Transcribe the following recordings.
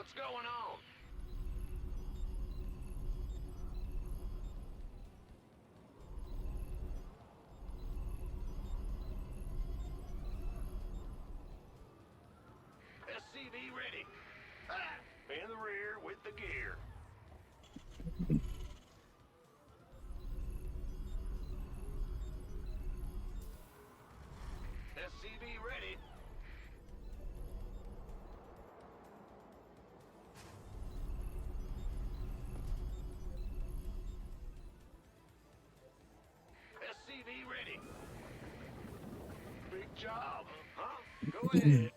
What's going on? SCV ready. Ah! In the rear with the gear. SCV ready. SCV ready. Big job, huh? Go ahead.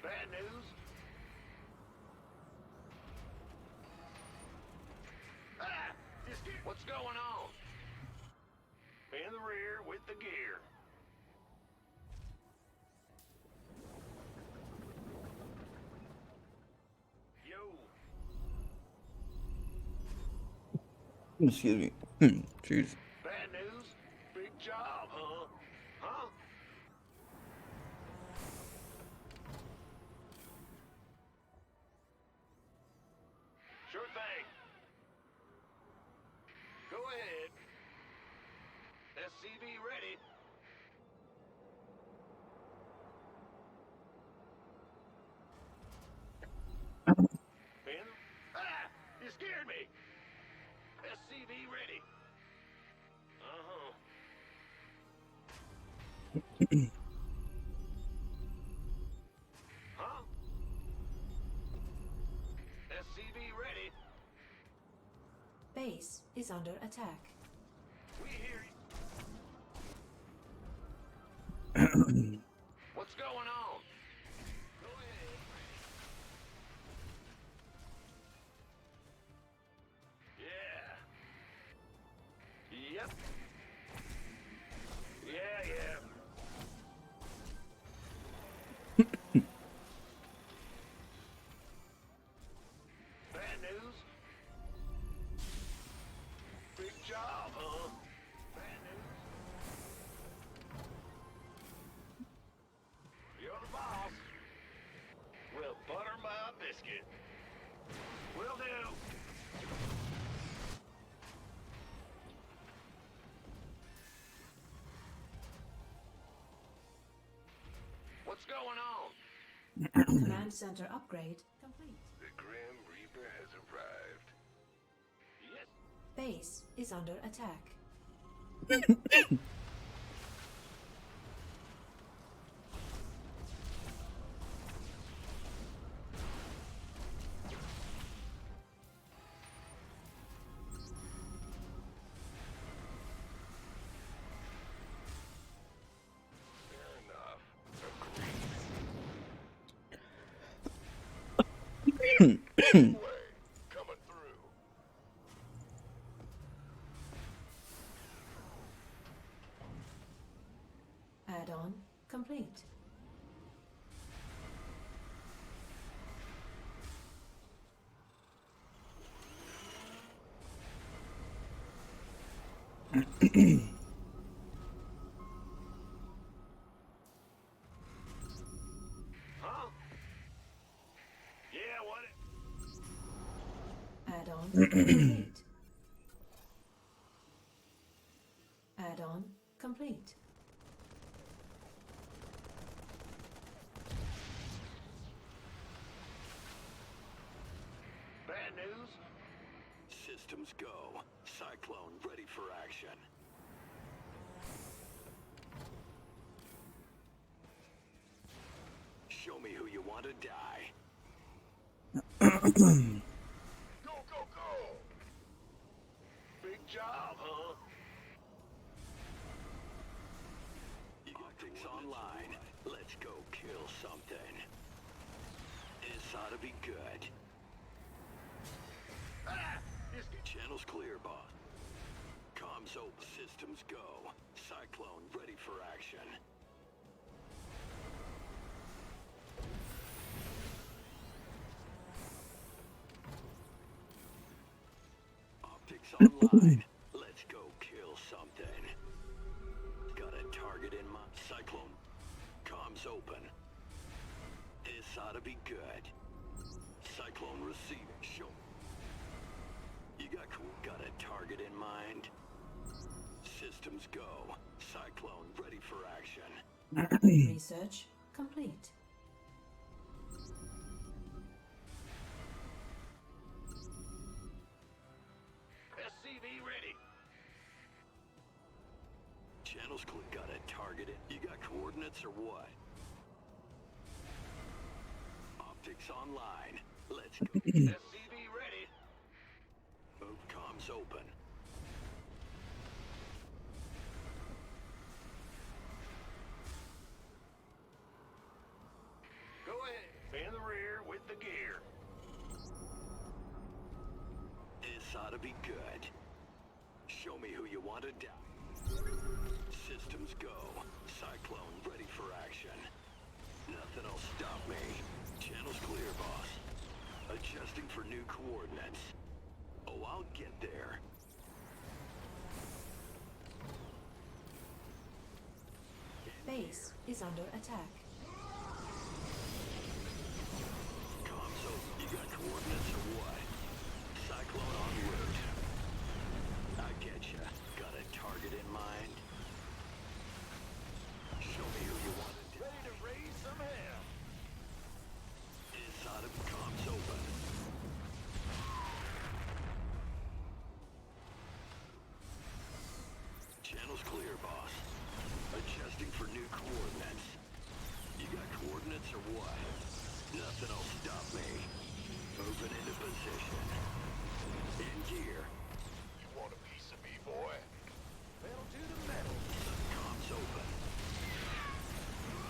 Bad news. Ah! What's going on? In the rear with the gear. Yo. Excuse me. Jeez. Bad news. Big job, huh? Huh? Sure thing. Go ahead. SCV ready. In. Ah! You scared me. SCV ready. Uh-huh. Huh? SCV ready. Base is under attack. We hear you. What's going on? Go ahead. Yeah. Yep. Yeah. Bad news. Big job, huh? Bad news. You're the boss. Well, butter my biscuit. Will do. What's going on? Command center upgrade complete. The Grim Reaper has arrived. Yes. Base is under attack. Fair enough. Agreed. Way. Coming through. Add-on complete. Huh? Yeah, what? Add-on complete. Add-on complete. Bad news? Systems go. Cyclone ready for action. Show me who you want to die. Go, go, go! Big job, huh? Optics online. Let's go kill something. This ought to be good. Ah! Channel's clear, boss. Comms open. Systems go. Cyclone ready for action. Optics online. Let's go kill something. systems go. Cyclone ready for action. Research complete. SCV ready. Channels clear. Got it targeted. You got coordinates or what? Optics online. Let's go. SCV ready. Move comms open. Go ahead. In the rear with the gear. This ought to be good. Show me who you want to die. Systems go. Cyclone ready for action. Nothing'll stop me. Channels clear, boss. Adjusting for new coordinates. Oh, I'll get there. Base is under attack. Comms open. You got coordinates or what? Cyclone en route. I get ya. Got a target in mind? Show me who you want to do. Ready to raise some hell. Inside of comms open. Channel's clear, boss. Adjusting for new coordinates. You got coordinates or what? Nothing'll stop me. Moving into position. In gear. You want a piece of me, boy? Metal to the metal. Comms open.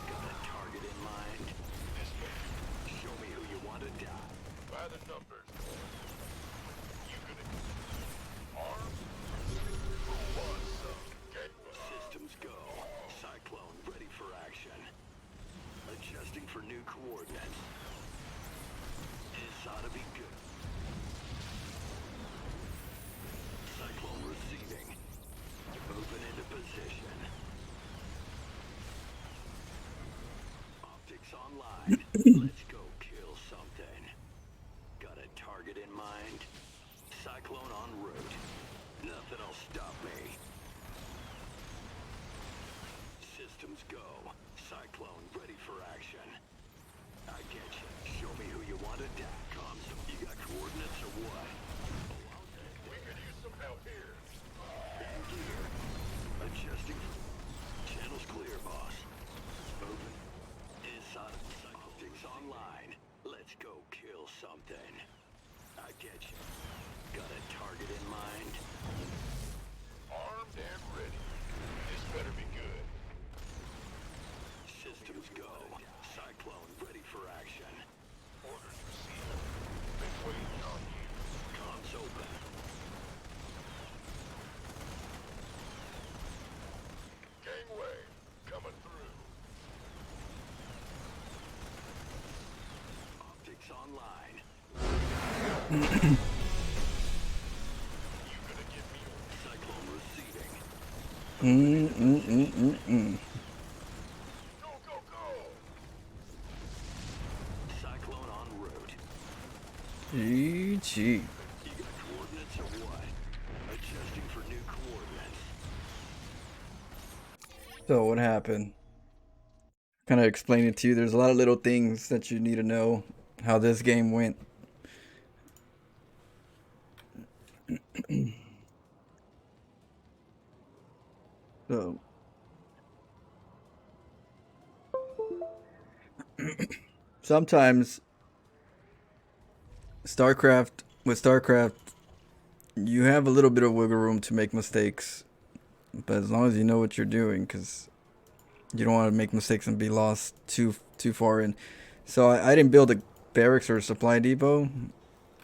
Got a target in mind? This way. Show me who you want to die. By the numbers. You gonna arm? Who wants some? Get Systems go. Cyclone ready for action. Adjusting for new coordinates. This ought to be good. Cyclone receiving. Moving into position. Optics online. Let's go kill something. Got a target in mind? Cyclone en route. Nothing'll stop me. Systems go. Cyclone ready for action. I get you. Show me who you want to die. Comms. You got coordinates or what? We could use some help here. In gear. Adjusting. Channels clear, boss. Moving. Inside. Optics online. Let's go kill something. I get you. Got a target in mind? Armed and ready. This better be good. Systems go. Cyclone ready for action. Orders received. Been waiting on you. Comms open. Gangway. Coming through. Optics online. You gonna give me Cyclone receiving. go, go, go! Cyclone en route. GG. You got coordinates or what? Adjusting for new coordinates. So what happened? Kind of explain it to you. There's a lot of little things that you need to know how this game went. So sometimes StarCraft, you have a little bit of wiggle room to make mistakes, but as long as you know what you're doing, because you don't want to make mistakes and be lost too far in. So I didn't build a barracks or a supply depot.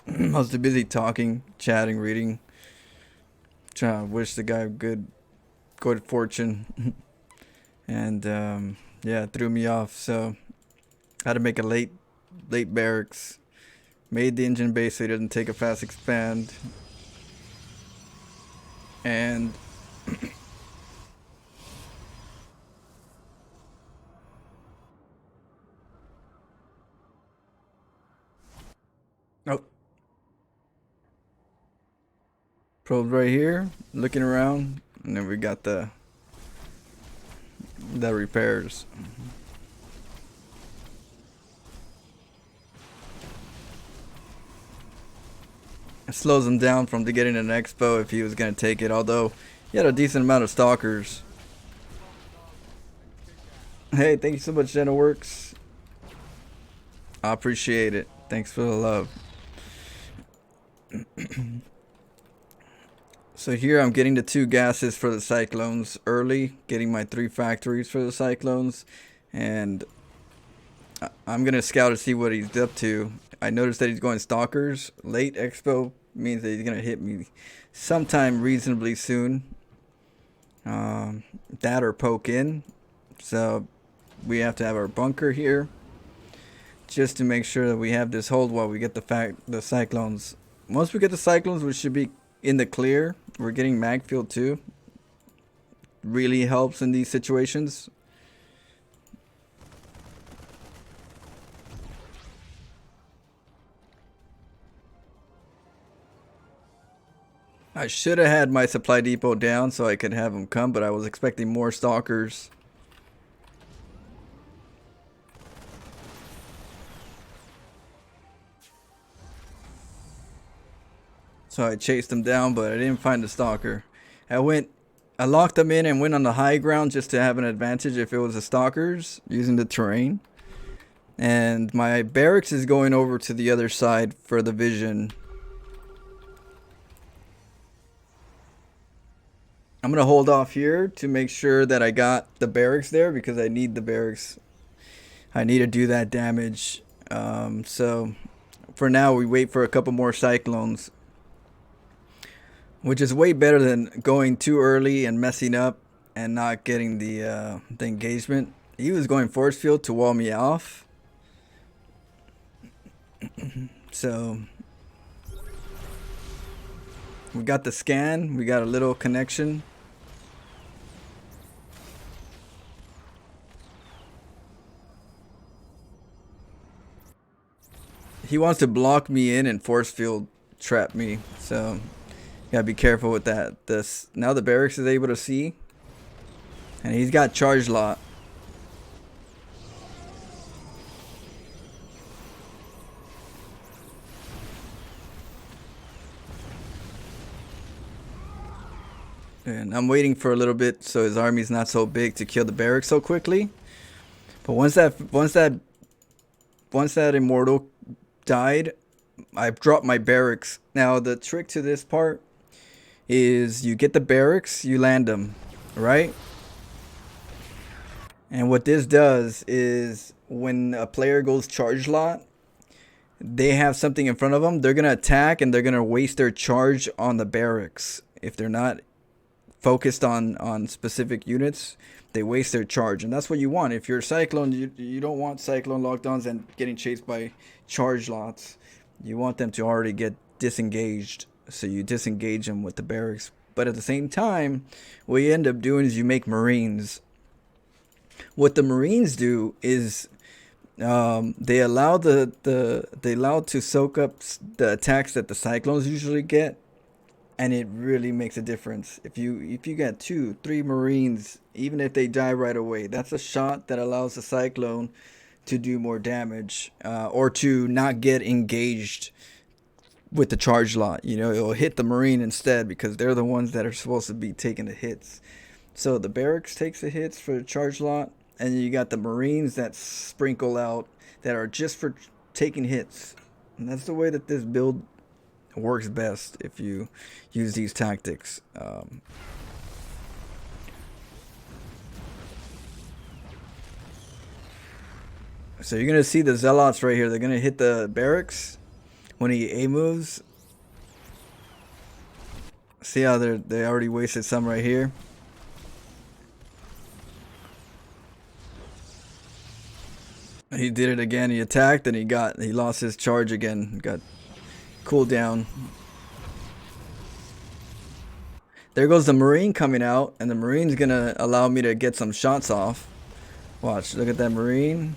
I was too busy talking, chatting, reading, trying to wish the guy good fortune. And yeah, it threw me off. So I had to make a late barracks. Made the engine base so it didn't take a fast expand. And oh, probed right here, looking around, And then we got the repairs. It slows him down from getting an expo if he was going to take it, although he had a decent amount of stalkers. Hey, thank you so much, JennaWorks. I appreciate it. Thanks for the love. So here I'm getting the 2 gases for the Cyclones early, getting my 3 factories for the Cyclones, and I'm going to scout to see what he's up to. I noticed that he's going stalkers. Late expo means that he's going to hit me sometime reasonably soon. That or poke in. So we have to have our bunker here just to make sure that we have this hold while we get the Cyclones. Once we get the Cyclones, we should be in the clear. We're getting mag field too. Really helps in these situations. I should have had my supply depot down so I could have them come, but I was expecting more stalkers. So I chased them down, but I didn't find the stalker. I locked them in and went on the high ground just to have an advantage if it was the stalkers using the terrain. And my barracks is going over to the other side for the vision. I'm going to hold off here to make sure that I got the barracks there because I need the barracks. I need to do that damage. So for now we wait for a couple more Cyclones, which is way better than going too early and messing up and not getting the engagement. He was going force field to wall me off. So we got the scan. We got a little connection. He wants to block me in and force field trap me. So gotta be careful with that. Now the barracks is able to see. And he's got charge lot. And I'm waiting for a little bit so his army's not so big to kill the barracks so quickly. But once that immortal died, I dropped my barracks. Now the trick to this part is you get the barracks, you land them, right? And what this does is when a player goes charge lot, they have something in front of them, they're gonna attack and they're gonna waste their charge on the barracks. If they're not focused on specific units, they waste their charge, and that's what you want. If you're a Cyclone, you don't want Cyclone lockdowns and getting chased by charge lots. You want them to already get disengaged, so you disengage them with the barracks. But at the same time, what you end up doing is you make Marines. What the Marines do is they allow to soak up the attacks that the Cyclones usually get. And it really makes a difference. If you get 2-3 Marines, even if they die right away, that's a shot that allows the Cyclone to do more damage, or to not get engaged with the charge lot. You know, it'll hit the Marine instead because they're the ones that are supposed to be taking the hits. So the barracks takes the hits for the charge lot, and you got the Marines that sprinkle out that are just for taking hits. And that's the way that this build works best if you use these tactics. So you're gonna see the zealots right here. They're gonna hit the barracks when he A moves. See how they already wasted some right here. He did it again. He attacked and he lost his charge again. Got cool down. There goes the Marine coming out, and the Marine's gonna allow me to get some shots off. Watch, look at that Marine.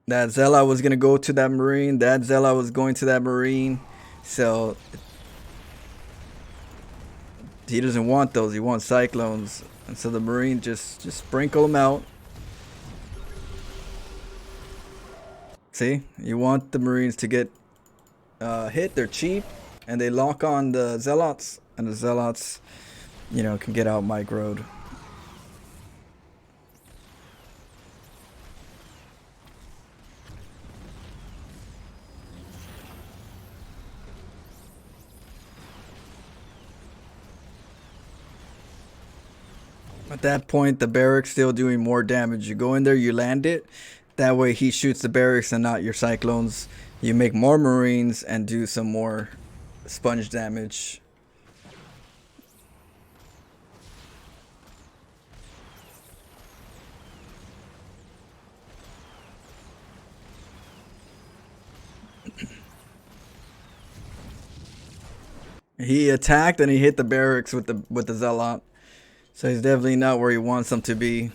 That Zealot was gonna go to that Marine. That Zealot was going to that Marine. So He doesn't want those. He wants cyclones. And so the Marine just sprinkle them out. See? You want the Marines to get hit. They're cheap. And they lock on the Zealots. And the Zealots, you know, can get out microed. At that point, the barracks still doing more damage. You go in there, you land it. That way he shoots the barracks and not your cyclones. You make more Marines and do some more sponge damage. He attacked and he hit the barracks with the Zealot. So he's definitely not where he wants them to be.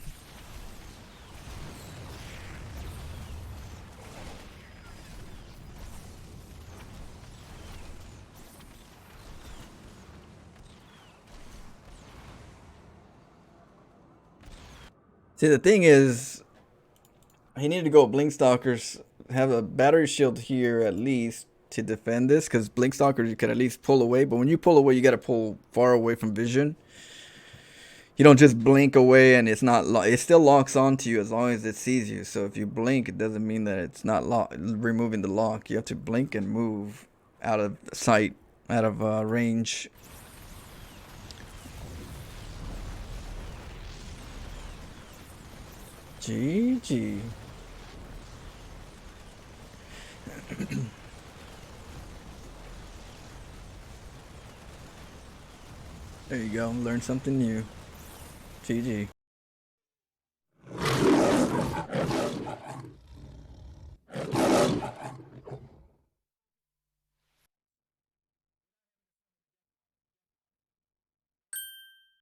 See, the thing is, he needed to go Blink Stalkers, have a battery shield here at least to defend this, because Blink Stalkers you could at least pull away, but when you pull away, you got to pull far away from vision. You don't just blink away and it's not it still locks onto you as long as it sees you. So if you blink, it doesn't mean that it's not removing the lock. You have to blink and move out of sight, out of range. GG. There you go. Learn something new. GG.